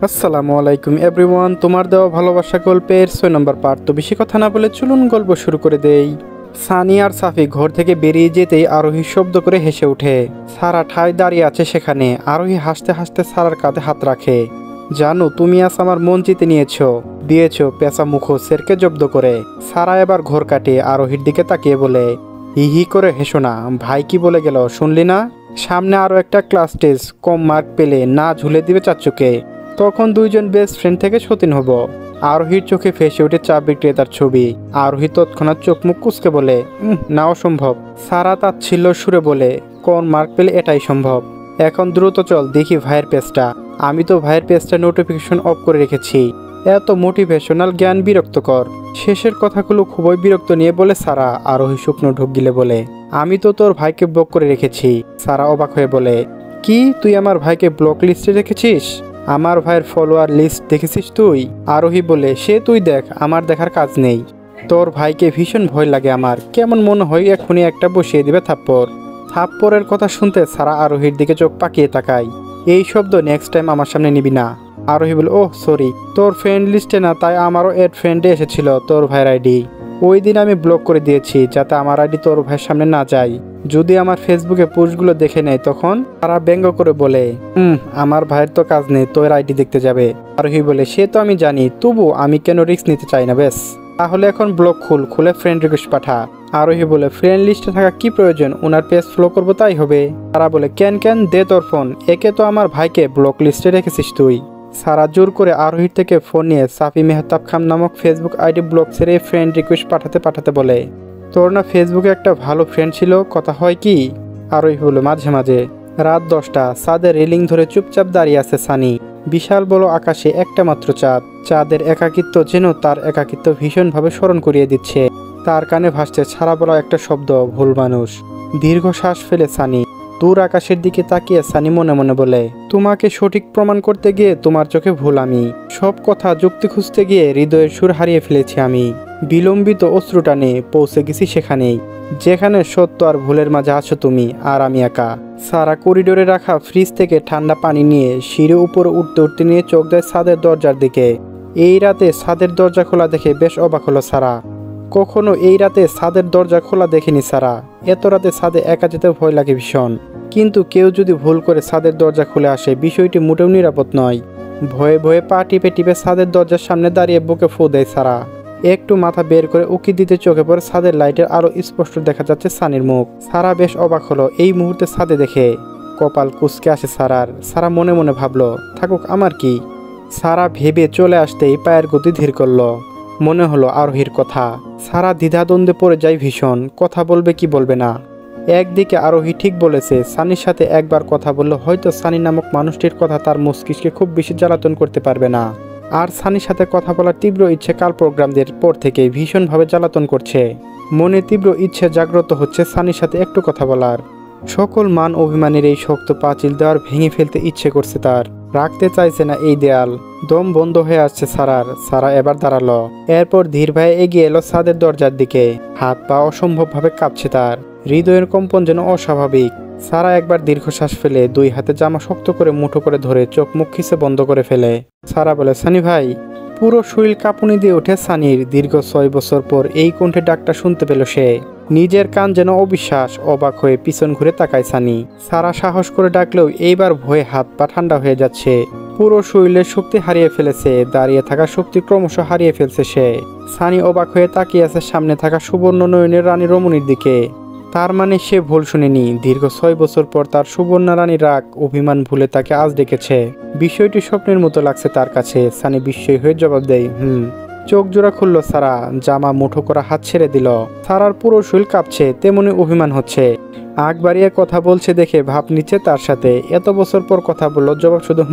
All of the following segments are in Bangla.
আসসালামু আলাইকুম এভরিওয়ান, তোমার দেওয়া ভালোবাসা গল্পের 6 নম্বর পার্ট। তো বেশি কথা না বলে চলুন গল্প শুরু করে দেই। সানি আর সাফি ঘর থেকে বেরিয়ে যেতেই আরোহী শব্দ করে হেসে ওঠে। সারা ঠায় দাঁড়িয়ে আছে সেখানে। আরোহী হাসতে হাসতে সারার কাঁধে হাত রাখে। জানো, তুমি আজ আমার মন জিতে দিয়েছো পেঁচা মুখোশেরকে জব্দ করে। সারা এবার ঘর কাটে আরোহীর দিকে তাকিয়ে বলে, হি হি করে হেসো না। ভাই কি বলে গেল শুনলি না? সামনে আরও একটা ক্লাস টেস্ট, কম মার্ক পেলে না ঝুলে দিবে চাচ্চুকে। তখন দুইজন বেস্ট ফ্রেন্ড থেকে সতীন হব। আরোহীর চোখে ফেসে ওঠে চা বিক্রেতার ছবি। আরোহী তৎক্ষণাৎ চোখ মুখ কুঁচকে বলে, না অসম্ভব। সারা তাচ্ছিল্য সুরে বলে, কোন মার্ক পেলে এটাই সম্ভব। এখন দ্রুত চল দেখি ভাইয়ের পেজটা। আমি তো ভাইয়ের পেজটা নোটিফিকেশন অফ করে রেখেছি। এত মোটিভেশনাল জ্ঞান বিরক্তকর। শেষের কথাগুলো খুবই বিরক্ত নিয়ে বলে সারা। আরোহী শুকনো ঢোক গিলে বলে, আমি তো তোর ভাইকে ব্লক করে রেখেছি। সারা অবাক হয়ে বলে, কি তুই আমার ভাইকে ব্লক লিস্টে রেখেছিস? আমার ভাইয়ের ফলোয়ার লিস্ট দেখেছিস তুই? আরোহী বলে, সে তুই দেখ, আমার দেখার কাজ নেই। তোর ভাইকে ভীষণ ভয় লাগে আমার। কেমন মনে হয় এখনই একটা বসিয়ে দিবে থাপ্পড়। থাপ্পড়ের কথা শুনতে সারা আরোহীর দিকে চোখ পাকিয়ে তাকায়। এই শব্দ নেক্সট টাইম আমার সামনে নিবি না। আরোহী বলে, ওহ সরি, তোর ফ্রেন্ড লিস্টে না, তাই আমারও এড ফ্রেন্ডে এসেছিল তোর ভাইয়ের আইডি। ওই দিন আমি ব্লক করে দিয়েছি যাতে আমার আইডি তোর ভাইয়ের সামনে না যায়। যদি আমার ফেসবুকে পোস্টগুলো দেখে নেয় তখন তারা ব্যঙ্গ করে বলে, আমার ভাইয়ের তো কাজ নেই তোর আইডি দেখতে যাবে। আরোহী বলে, সে তো আমি জানি, তবু আমি কেন রিস্ক নিতে চাই না। বেশ, তাহলে এখন ব্লক খুলে ফ্রেন্ড রিকোয়েস্ট পাঠা। আরোহী বলে, ফ্রেন্ড লিস্টে থাকা কি প্রয়োজন, ওনার পেজ ফলো করবো তাই হবে। তারা বলে, কেন দে তোর ফোন, একে তো আমার ভাইকে ব্লক লিস্টে রেখেছিস তুই। সারা জোর করে আরোহীর থেকে ফোন নিয়ে সাফি মেহতাব খান নামক ফেসবুক আইডি ব্লক ছেড়ে ফ্রেন্ড রিকোয়েস্ট পাঠাতে বলে, তোর না ফেসবুকে একটা ভালো ফ্রেন্ড ছিল, কথা হয় কি? আরোহী হলো, মাঝে মাঝে। রাত 10টা, চাঁদের রেলিং ধরে চুপচাপ দাঁড়িয়ে আছে সানি। বিশাল বড় আকাশে একটা মাত্র চাঁদ। চাঁদের একাকিত্ব যেন তার একাকিত্ব ভীষণভাবে স্মরণ করিয়ে দিচ্ছে। তার কানে ভাসছে ছাড়া বলা একটা শব্দ, ভুল মানুষ। দীর্ঘ শ্বাস ফেলে সানি দূর আকাশের দিকে তাকিয়ে সানি মনে মনে বলে, তোমাকে সঠিক প্রমাণ করতে গিয়ে তোমার চোখে ভুল আমি। সব কথা যুক্তি খুঁজতে গিয়ে হৃদয়ের সুর হারিয়ে ফেলেছি আমি। বিলম্বিত অশ্রুটানে পৌঁছে গেছি সেখানেই, যেখানে সত্য আর ভুলের মাঝে আছো তুমি আর আমি একা। সারা করিডোরে রাখা ফ্রিজ থেকে ঠান্ডা পানি নিয়ে সিঁড়ি উপরে উঠতে নিয়ে চোখ দেয় ছাদের দরজার দিকে। এই রাতে ছাদের দরজা খোলা দেখে বেশ অবাক হলো সারা। কখনো এই রাতে ছাদের দরজা খোলা দেখেনি সারা। এত রাতে ছাদে একা যেতে ভয় লাগে ভীষণ। কিন্তু কেউ যদি ভুল করে ছাদের দরজা খুলে আসে, বিষয়টি মোটেও নিরাপদ নয়। ভয়ে ভয়ে পা টিপে ছাদের দরজার সামনে দাঁড়িয়ে বুকে ফু দেয় সারা। একটু মাথা বের করে উকি দিতে চোখে পড়ে ছাদের লাইটের আরো স্পষ্ট দেখা যাচ্ছে সানির মুখ। সারা বেশ অবাক হলো এই মুহূর্তে ছাদে দেখে। কপাল কুঁচকে আসে সারার। সারা মনে মনে ভাবলো, থাকুক আমার কি। সারা ভেবে চলে আসতেই পায়ের গতি ধীর করলো। মনে হলো আরোহীর কথা। সারা দ্বিধাদ্বন্দ্বে পড়ে যায় ভীষণ, কথা বলবে কি বলবে না। একদিকে আরোহী ঠিক বলেছে, সানির সাথে একবার কথা বললে হয়তো সানি নামক মানুষটির কথা তার মস্তিষ্কে খুব বেশি জ্বালাতন করতে পারবে না। আর সানির সাথে কথা বলার তীব্র ইচ্ছে কাল প্রোগ্রামদের পর থেকে ভীষণভাবে জ্বালাতন করছে। মনে তীব্র ইচ্ছে জাগ্রত হচ্ছে সানির সাথে একটু কথা বলার। সকল মান অভিমানের এই শক্ত পাঁচিল দেওয়ার ভেঙে ফেলতে ইচ্ছে করছে তার। রাখতে চাইছে না এই দেয়াল। দম বন্ধ হয়ে আসছে সারার। সারা এবার দাঁড়ালো। এরপর ধীর ভাবে এগিয়ে এলো ছাদের দরজার দিকে। হাত পা অসম্ভবভাবে কাঁপছে তার। হৃদয়ের কম্পন যেন অস্বাভাবিক। সারা একবার দীর্ঘশ্বাস ফেলে দুই হাতে জামা শক্ত করে মুঠো করে ধরে চোখ মুখ খিসে বন্ধ করে ফেলে। সারা বলে, সানি ভাই। পুরো শরীর কাঁপুনি দিয়ে ওঠে সানির। দীর্ঘ 6 বছর পর এই কণ্ঠে ডাকটা শুনতে পেল সে। নিজের কান যেন অবিশ্বাস। অবাক হয়ে পিছন ঘুরে তাকায় সানি। সারা সাহস করে ডাকলেও এইবার ভয়ে হাত পা ঠান্ডা হয়ে যাচ্ছে। পুরো শরীরের শক্তি হারিয়ে ফেলেছে। দাঁড়িয়ে থাকা শক্তি ক্রমশ হারিয়ে ফেলছে সে। সানি অবাক হয়ে তাকিয়ে আছে সামনে থাকা সুবর্ণ নয়নের রানী রমণীর দিকে। তার মানে সে ভুল শুনেনি। দীর্ঘ 6 বছর পর তার সুবর্ণা রানী রাগ অভিমান ভুলে তাকে আজ ডেকেছে। বিষয়টি স্বপ্নের মতো লাগছে তার কাছে। সানি বিস্ময় হয়ে জবাব দেয়, চোখ জোড়া খুললো সারা। জামা মুঠো করা হাত ছেড়ে দিল। সারার পুরো শরীর কাঁপছে, তেমনি অভিমান হচ্ছে। আগ বাড়িয়ে কথা বলছে দেখে ভাব নিচ্ছে তার সাথে। এত বছর পর কথা বলল, জবাব শুধু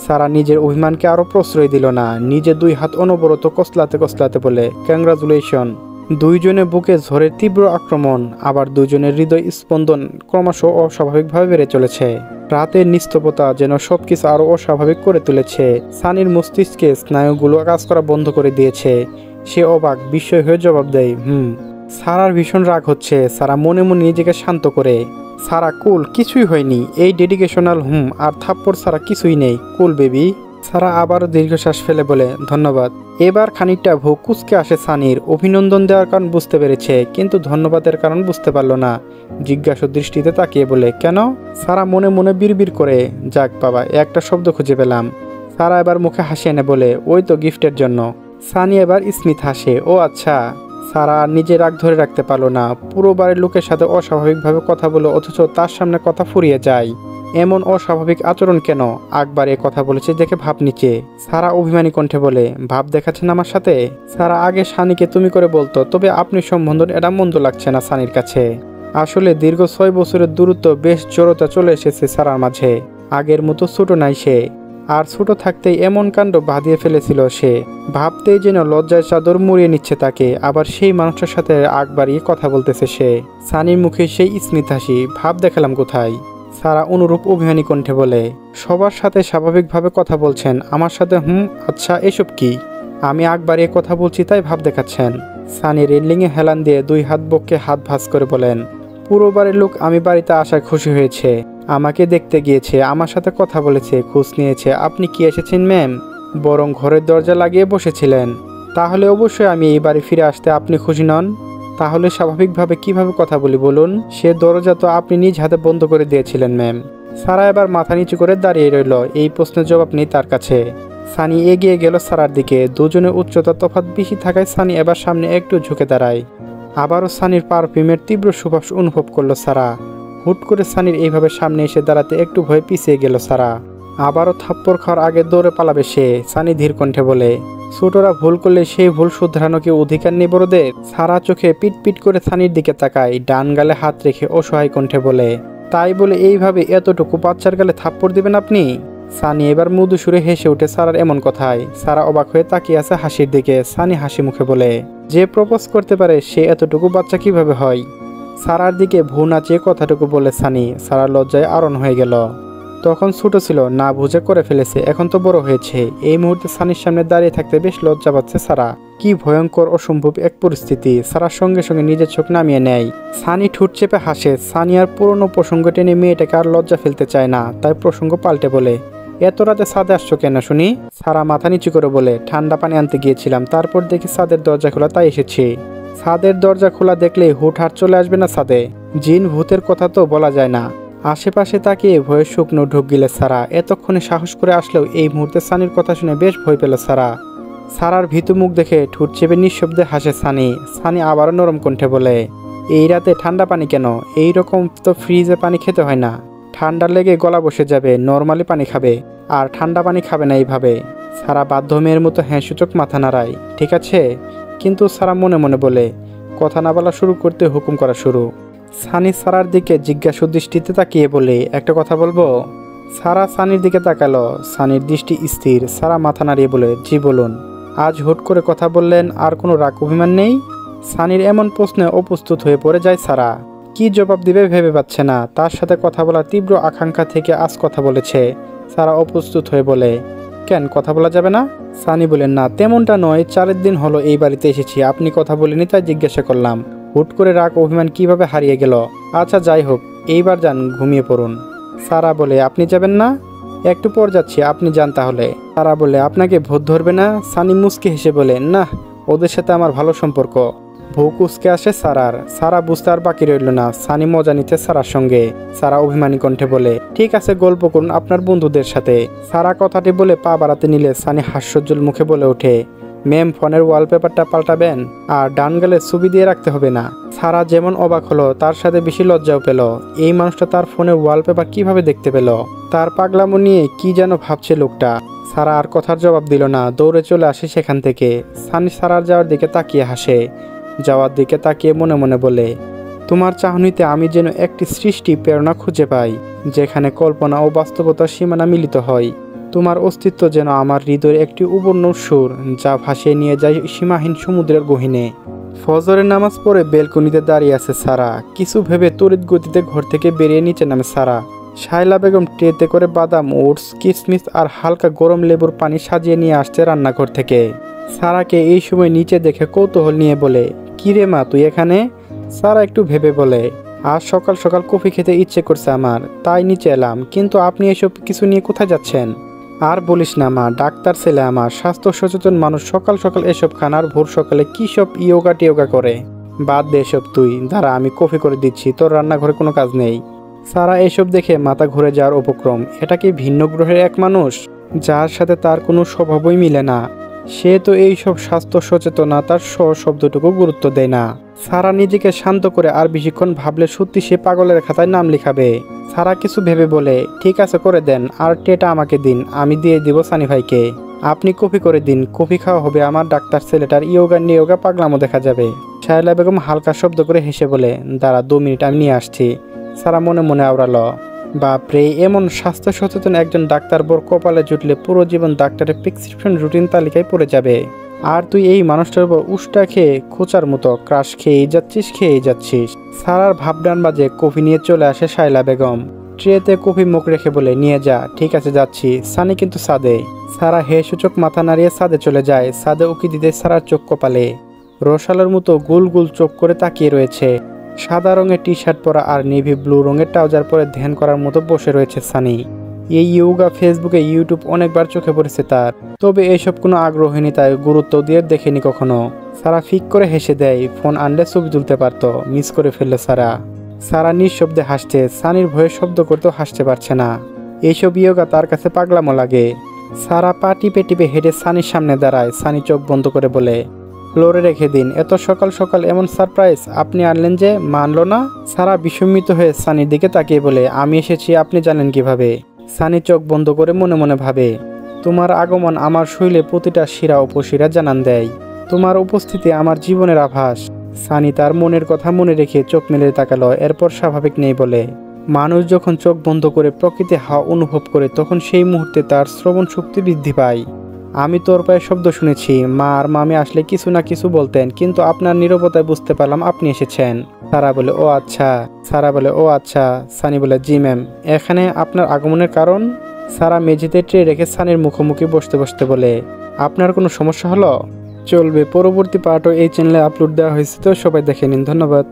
সারা নিজের অভিমানকে আরো প্রশ্রয় দিল না। নিজে 2 হাত অনবরত কসলাতে বলে, কংগ্রাচুলেশন। দুইজনে বুকে ঝড়ের তীব্র আক্রমণ। আবার দুজনের হৃদয় স্পন্দন ক্রমশ অস্বাভাবিকভাবে বেড়ে চলেছে। রাতের নিস্তব্ধতা যেন সবকিছু আরো অস্বাভাবিক করে তুলেছে। সানির মস্তিষ্কে স্নায়ুগুলো কাজ করা বন্ধ করে দিয়েছে। সে অবাক বিস্ময় হয়ে জবাব দেয়, সারার ভীষণ রাগ হচ্ছে। সারা মনে মনে নিজেকে শান্ত করে, সারা কুল, কিছুই হয়নি। এই ডেডিকেশনাল আর থাপ্পড় ছাড়া কিছুই নেই। কুল বেবি। সারা আবারও দীর্ঘশ্বাস ফেলে বলে ধন্যবাদ। এবার খানিকটা ভ্রু কুঁচকে আসে সানির। অভিনন্দন দেওয়ার কারণ বুঝতে পেরেছে, কিন্তু ধন্যবাদের কারণ বুঝতে পারল না। জিজ্ঞাসা দৃষ্টিতে তাকিয়ে বলে কেন? সারা মনে মনে বিড়বিড় করে, যাক বাবা, একটা শব্দ খুঁজে পেলাম। সারা এবার মুখে হাসি এনে বলে ওই তো গিফটের জন্য। সানি এবার স্মিত হাসে, ও আচ্ছা। সারা আর নিজে রাগ ধরে রাখতে পারল না। পুরো বাড়ির লোকের সাথে অস্বাভাবিকভাবে কথা বলে, অথচ তার সামনে কথা ফুরিয়ে যায়। এমন অস্বাভাবিক আচরণ কেন? আকবর এ কথা বলেছে দেখে ভাব নিচে। সারা অভিমানী কণ্ঠে বলে ভাব দেখাচ্ছেন আমার সাথে? সারা আগে সানিকে তুমি করে বলতো, তবে আপনি সম্বোধন এটা মন্দ লাগছে না সানির কাছে। আসলে দীর্ঘ 6 বছরের দূরত্ব বেশ জড়তা চলে এসেছে সারার মাঝে। আগের মতো ছোট নাই সে, আর ছোট থাকতেই এমন কাণ্ড বাঁধিয়ে ফেলেছিল সে। ভাবতেই যেন লজ্জায় চাদর মুড়িয়ে নিচ্ছে তাকে। আবার সেই মানুষটার সাথে আগ বাড়িয়ে কথা বলতেছে সে। সানির মুখে সেই স্মিত হাসি, ভাব দেখালাম কোথায়? সারা অনুরূপ অভিমানী কণ্ঠে বলে সবার সাথে স্বাভাবিকভাবে কথা বলছেন, আমার সাথে আচ্ছা এসব কি? আমি আগ বাড়িয়ে কথা বলছি তাই ভাব দেখাচ্ছেন? সানি রেলিংয়ে হেলান দিয়ে 2 হাত বক্ষে হাত ভাঁজ করে বলেন পুরো বাড়ির লোক আমি বাড়িতে আসায় খুশি হয়েছে, আমাকে দেখতে গিয়েছে, আমার সাথে কথা বলেছে, খোঁজ নিয়েছে। আপনি কি এসেছেন ম্যাম? বরং ঘরের দরজা লাগিয়ে বসেছিলেন। তাহলে অবশ্যই আমি এই বাড়ি ফিরে আসতে আপনি খুশি নন? তাহলে স্বাভাবিকভাবে কিভাবে কথা বলি বলুন? সে দরজা তো আপনি নিজ হাতে বন্ধ করে দিয়েছিলেন ম্যাম। সারা এবার মাথা নিচু করে দাঁড়িয়ে রইল। এই প্রশ্নের জবাব নেই তার কাছে। সানি এগিয়ে গেল সারার দিকে। দুজনের উচ্চতা তফাৎ বেশি থাকায় সানি এবার সামনে একটু ঝুঁকে দাঁড়ায়। আবারও সানির পারফিউমের তীব্র সুবাস অনুভব করলো সারা। হুট করে সানির এইভাবে সামনে এসে দাঁড়াতে একটু ভয়ে পিছিয়ে গেল সারা। আবারও থাপ্পড় খাওয়ার আগে দৌড়ে পালাবে সে। সানি ধীর কণ্ঠে বলে ছোটরা ভুল করলে সেই ভুল শুধরানো কি অধিকার নেই বড়দের? সারা চোখে পিট পিট করে সানির দিকে তাকায়, ডান গালে হাত রেখে অসহায় কণ্ঠে বলে তাই বলে এইভাবে এতটুকু বাচ্চার গালে থাপ্পড় দিবেন আপনি? সানি এবার মৃদু সুরে হেসে উঠে সারার এমন কথায়। সারা অবাক হয়ে তাকিয়ে আছে হাসির দিকে। সানি হাসি মুখে বলে যে প্রপোজ করতে পারে সে এতটুকু বাচ্চা কিভাবে হয়? সারার দিকে ভ্রু নাচিয়ে কথাটুকু বলে সানি। সারার লজ্জায় আড়ন হয়ে গেল। তখন ছোট ছিল, না বুঝে করে ফেলেছে, এখন তো বড় হয়েছে। এই মুহূর্তে সানির সামনে দাঁড়িয়ে থাকতে বেশ লজ্জা পাচ্ছে সারা। কি ভয়ঙ্কর অসম্ভব এক পরিস্থিতি। সারার সঙ্গে সঙ্গে নিজের চোখ নামিয়ে নেয়। সানি ঠোঁট চেপে হাসে। সানি আর পুরনো প্রসঙ্গ টেনে মেয়েটাকে আর লজ্জা ফেলতে চায় না, তাই প্রসঙ্গ পাল্টে বলে এত রাতে ছাদে আসছো কেন শুনি? সারা মাথা নিচু করে বলে ঠান্ডা পানি আনতে গিয়েছিলাম, তারপর দেখি ছাদের দরজা খোলা তাই এসেছি। ছাদের দরজা খোলা দেখলেই হুটহাট চলে আসবে না ছাদে? জিন ভূতের কথা তো বলা যায় না। আশেপাশে তাকিয়ে ভয়ে শুকনো ঢুক গেলে সারা। এতক্ষণে সাহস করে আসলেও এই মুহূর্তে সানির কথা শুনে বেশ ভয় পেল সারা। সারার ভীতু মুখ দেখে ঠোঁট চেপে নিঃশব্দে হাসে সানি। সানি আবারও নরম কণ্ঠে বলে এই রাতে ঠান্ডা পানি কেন? এই রকম তো ফ্রিজে পানি খেতে হয় না। ঠান্ডা লেগে গলা বসে যাবে, নর্মালি পানি খাবে, আর ঠান্ডা পানি খাবে না এইভাবে। সারা বাধ্য মেয়ের মতো হ্যাঁ সূচক মাথা নাড়ায়, ঠিক আছে। কিন্তু সারা মনে মনে বলে কথা না বলা শুরু করতে হুকুম করা শুরু। সানি সারার দিকে জিজ্ঞাসা দৃষ্টিতে তাকিয়ে বলে একটা কথা বলবো? সারা সানির দিকে তাকালো। সানির দৃষ্টি স্থির। সারা মাথা নাড়িয়ে বলে জি বলুন। আজ হুট করে কথা বললেন, আর কোনো রাগ অভিমান নেই? সানির এমন প্রশ্নে অপ্রস্তুত হয়ে পড়ে যায় সারা। কি জবাব দিবে ভেবে পাচ্ছে না। তার সাথে কথা বলার তীব্র আকাঙ্ক্ষা থেকে আজ কথা বলেছে। সারা অপ্রস্তুত হয়ে বলে কেন কথা বলা যাবে না? সানি বলেন না তেমনটা নয়, 4 দিন হলো এই বাড়িতে এসেছি, আপনি কথা বলেনি তাই জিজ্ঞাসা করলাম। হুট করে রাগ অভিমান কিভাবে হারিয়ে গেল? আচ্ছা যাই হোক, এইবার যান, ঘুমিয়ে পড়ুন। সারা বলে আপনি যাবেন না? একটু পর যাচ্ছি, আপনি যান তাহলে। সারা বলে আপনাকে ভূত ধরবে না? সানি মুচকে হেসে বলে না, ওদের সাথে আমার ভালো সম্পর্ক। ভূ কুচকে আসে সারার। সারা বুঝতে আর বাকি রইল না। সানি মজা নিতে সারার সঙ্গে। সারা অভিমানী কণ্ঠে বলে ঠিক আছে, গল্প করুন আপনার বন্ধুদের সাথে। সারা কথাটি বলে পা বাড়াতে নিলে সানি হাস্যোজ্জ্বল মুখে বলে ওঠে ম্যাম, ফোনের ওয়ালপেপারটা পাল্টাবেন, আর ডান গালে ছবি দিয়ে রাখতে হবে না। সারা যেমন অবাক হলো, তার সাথে বেশি লজ্জাও পেল। এই মানুষটা তার ফোনের ওয়ালপেপার কিভাবে দেখতে পেল? তার পাগলামো নিয়ে কি যেন ভাবছে লোকটা। সারা আর কথার জবাব দিল না, দৌড়ে চলে আসে সেখান থেকে। সানি সারার যাওয়ার দিকে তাকিয়ে হাসে। যাওয়ার দিকে তাকিয়ে মনে মনে বলে তোমার চাহনিতে আমি যেন একটি সৃষ্টি প্রেরণা খুঁজে পাই, যেখানে কল্পনা ও বাস্তবতার সীমানা মিলিত হয়। তোমার অস্তিত্ব যেন আমার হৃদয়ের একটি উবর্ণ সুর, যা ভাসিয়ে নিয়ে যায় সীমাহীন সমুদ্রের গহীনে। ফজরের নামাজ পড়ে বেলকনিতে দাঁড়িয়ে আছে সারা। কিছু ভেবে তড়িৎ গতিতে ঘর থেকে বেরিয়ে নিচে নামে সারা। শায়লা বেগম ট্রেতে করে বাদাম, ওটস, কিশমিশ আর হালকা গরম লেবুর পানি সাজিয়ে নিয়ে আসছে রান্নাঘর থেকে। সারাকে এই সময় নিচে দেখে কৌতূহল নিয়ে বলে কি রে মা, তুই এখানে? সারা একটু ভেবে বলে আজ সকাল সকাল কফি খেতে ইচ্ছে করছে আমার, তাই নিচে এলাম। কিন্তু আপনি এসব কিছু নিয়ে কোথায় যাচ্ছেন? আর বলিস না মা, ডাক্তার ছেলে আমার, স্বাস্থ্য সচেতন মানুষ সকাল সকাল এসব খান আর ভোর সকালে কী সব ইয়োগা টিয়োগা করে। বাদ দে এসব, তুই দাঁড়া আমি কফি করে দিচ্ছি, তোর রান্নাঘরে কোনো কাজ নেই। সারা এসব দেখে মাথা ঘুরে যাওয়ার উপক্রম। এটা কি ভিন্ন গ্রহের এক মানুষ যার সাথে তার কোনো স্বভাবই মিলে না? সে তো এইসব স্বাস্থ্য সচেতনতার শব্দটুকু গুরুত্ব দেয় না। সারা নিজেকে শান্ত করে আর বেশিক্ষণ ভাবলে সত্যি সে পাগলের খাতায় নাম লিখাবে। সারা কিছু ভেবে বলে, ঠিক আছে করে দেন, আর টেটা আমাকে দিন, আমি দিয়ে দিব সানি ভাইকে। আপনি কফি করে দিন, কফি খাওয়া হবে আমার ডাক্তার ছেলেটার ইয়োগা নিয়োগা পাগলামো দেখা যাবে। শায়লা বেগম হালকা শব্দ করে হেসে বলে, দাঁড়া 2 মিনিট আমি নিয়ে আসছি। সারা মনে মনে আওড়ালো, বাপরে, এমন স্বাস্থ্য সচেতন একজন ডাক্তার বোর কপালে জুটলে পুরো জীবন ডাক্তারের প্রেসক্রিপশন রুটিন তালিকায় পড়ে যাবে। আর তুই এই মানুষটার উপর উষ্টা খেয়ে খোঁচার মতো ক্রাশ খেয়েই যাচ্ছিস। সারার ভাবডান বাজে কফি নিয়ে চলে আসে শায়লা বেগম। ট্রেতে কফি মুখ রেখে বলে, নিয়ে যা। ঠিক আছে যাচ্ছি, সানি কিন্তু সাদে। সারা হে সূচক মাথা নাড়িয়ে সাদে চলে যায়। সাদে উকি দিতে সারার চোখ কপালে রসালোর মতো গোল গোল চোখ করে তাকিয়ে রয়েছে। সাদা রঙের টি শার্ট পরা আর নেভি ব্লু রঙের ট্রাউজার পরে ধ্যান করার মতো বসে রয়েছে সানি। এই ইয়োগা ফেসবুকে ইউটিউব অনেকবার চোখে পড়েছে তার, তবে এইসব কোনো আগ্রহী তাই গুরুত্ব দিয়ে দেখেনি কখনো। সারা ফিক করে হেসে দেয়, ফোন আনলে ছবি তুলতে পারতো, মিস করে ফেললো সারা নিঃশব্দে হাসছে। সানির ভয়ে শব্দ করতেও হাসতে পারছে না। এইসব ইয়োগা তার কাছে পাগলামো লাগে। সারা পা টিপে টিপে হেঁটে সানির সামনে দাঁড়ায়। সানি চোখ বন্ধ করে বলে, ফ্লোরে রেখে দিন। এত সকাল সকাল এমন সারপ্রাইজ আপনি আনলেন যে? মানলো না। সারা বিস্মিত হয়ে সানির দিকে তাকিয়ে বলে, আমি এসেছি আপনি জানেন কিভাবে? সানি চোখ বন্ধ করে মনে মনে ভাবে, তোমার আগমন আমার শরীরে প্রতিটা শিরা উপশিরা জানান দেয়। তোমার উপস্থিতি আমার জীবনের আভাস। সানি তার মনের কথা মনে রেখে চোখ মেলে তাকালো, এরপর স্বাভাবিক নেই বলে, মানুষ যখন চোখ বন্ধ করে প্রকৃতি হাওয়া অনুভব করে তখন সেই মুহূর্তে তার শ্রবণ শক্তি বৃদ্ধি পায়। আমি তোর পায়ে শব্দ শুনেছি, মা আর মামি আসলে কিছু না কিছু বলতেন, কিন্তু আপনার নীরবতায় বুঝতে পারলাম আপনি এসেছেন। সারা বলে, ও আচ্ছা। সানি বলে, জি ম্যাম। এখানে আপনার আগমনের কারণ? সারা মেঝেতে ট্রে রেখে সানির মুখোমুখি বসতে বলে, আপনার কোনো সমস্যা হলো? চলবে, পরবর্তী পার্টও এই চ্যানেলে আপলোড দেওয়া হয়েছে, তো সবাই দেখে নিন। ধন্যবাদ।